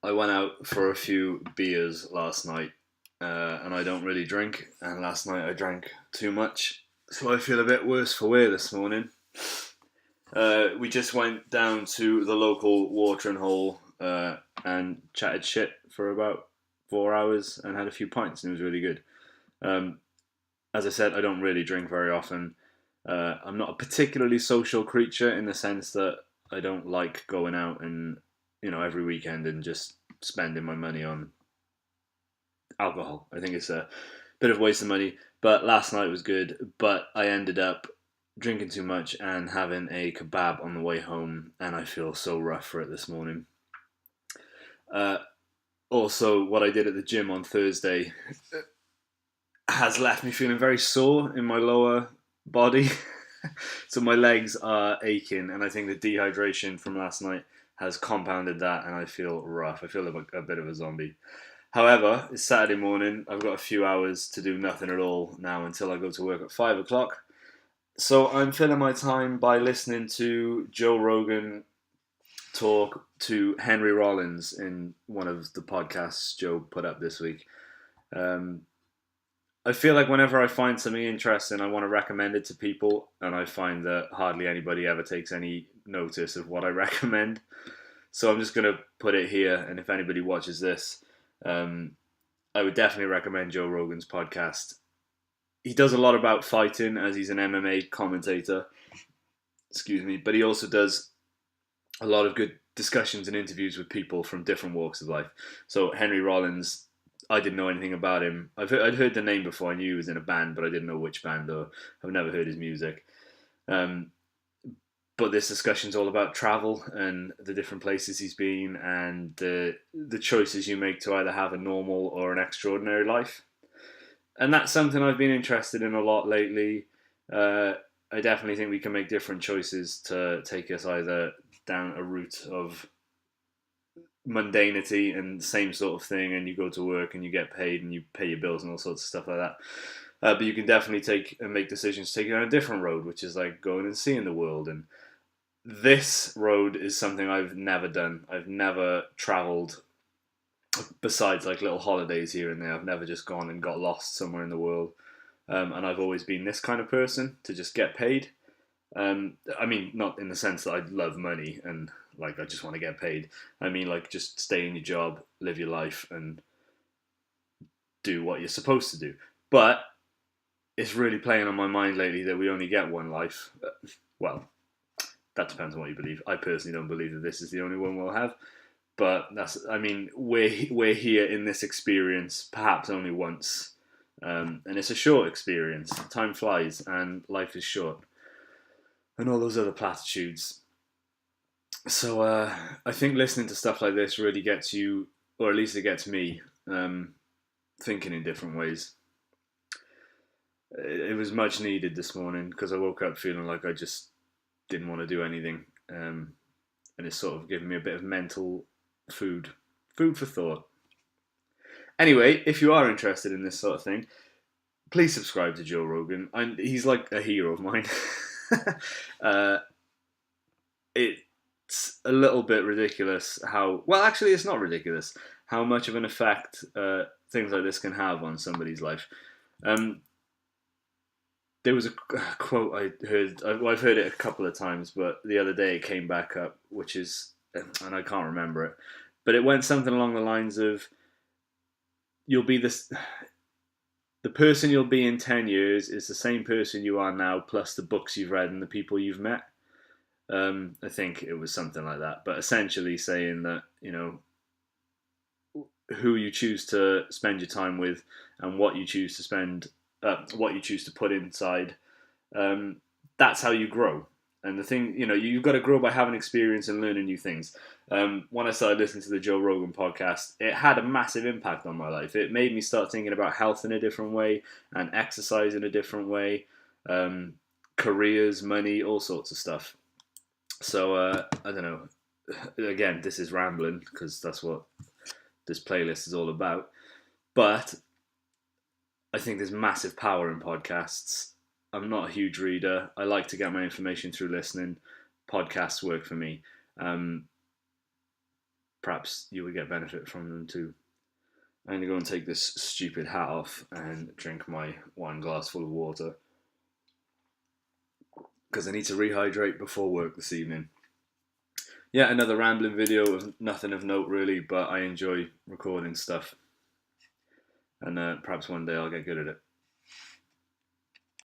I went out for a few beers last night, and I don't really drink. And last night I drank too much, so I feel a bit worse for wear this morning. We just went down to the local watering hole and chatted shit for about 4 hours and had a few pints, and it was really good. Um, as I said, I don't really drink very often. I'm not a particularly social creature in the sense that I don't like going out and every weekend and just spending my money on alcohol. I think it's a bit of waste of money. But last night was good. But I ended up drinking too much and having a kebab on the way home, and I feel so rough for it this morning. Uh, Also, what I did at the gym on Thursday has left me feeling very sore in my lower body. So my legs are aching, and I think the dehydration from last night has compounded that, and I feel rough. I feel like a bit of a zombie. However, it's Saturday morning. I've got a few hours to do nothing at all now until I go to work at 5 o'clock. So I'm filling my time by listening to Joe Rogan talk to Henry Rollins in one of the podcasts Joe put up this week. Um, I feel like whenever I find something interesting, I want to recommend it to people, and I find that hardly anybody ever takes any notice of what I recommend. So I'm just going to put it here, and if anybody watches this, um, I would definitely recommend Joe Rogan's podcast. He does a lot about fighting, as he's an MMA commentator. Excuse me, but he also does a lot of good discussions and interviews with people from different walks of life. So Henry Rollins, I didn't know anything about him. I'd heard the name before. I knew he was in a band, but I didn't know which band, or I've never heard his music. But this discussion's all about travel and the different places he's been, and the choices you make to either have a normal or an extraordinary life. And that's something I've been interested in a lot lately. I definitely think we can make different choices to take us either down a route of mundanity and same sort of thing, and you go to work and you get paid and you pay your bills and all sorts of stuff like that. But you can definitely take and make decisions taking on a different road, which is like going and seeing the world. And this road is something I've never done. I've never travelled besides like little holidays here and there. I've never just gone and got lost somewhere in the world. And I've always been this kind of person to just get paid. I mean, not in the sense that I love money and like I just want to get paid. I mean, like just stay in your job, live your life, and do what you're supposed to do. But it's really playing on my mind lately that we only get one life. Well, that depends on what you believe. I personally don't believe that this is the only one we'll have. But I mean, we're here in this experience perhaps only once. And it's a short experience. Time flies and life is short. And all those other platitudes. So I think listening to stuff like this really gets you, or at least it gets me, thinking in different ways. It was much needed this morning because I woke up feeling like I just didn't want to do anything. And it's sort of given me a bit of mental food for thought. Anyway, if you are interested in this sort of thing, please subscribe to Joe Rogan. He's like a hero of mine. It's a little bit ridiculous how, well, actually, it's not ridiculous how much of an effect things like this can have on somebody's life. There was a quote I heard. I've heard it a couple of times, but the other day it came back up, which is, and I can't remember it, but it went something along the lines of, "You'll be this." The person you'll be in 10 years is the same person you are now, plus the books you've read and the people you've met. I think it was something like that. But essentially saying that, who you choose to spend your time with and what you choose to what you choose to put inside, that's how you grow. And the thing, you've got to grow by having experience and learning new things. When I started listening to the Joe Rogan podcast, it had a massive impact on my life. It made me start thinking about health in a different way and exercise in a different way, careers, money, all sorts of stuff. So, I don't know. Again, this is rambling because that's what this playlist is all about. But I think there's massive power in podcasts. I'm not a huge reader. I like to get my information through listening. Podcasts work for me. perhaps you would get benefit from them too. I'm going to go and take this stupid hat off and drink my wine glass full of water, because I need to rehydrate before work this evening. Yeah, another rambling video of nothing of note really, but I enjoy recording stuff, and perhaps one day I'll get good at it.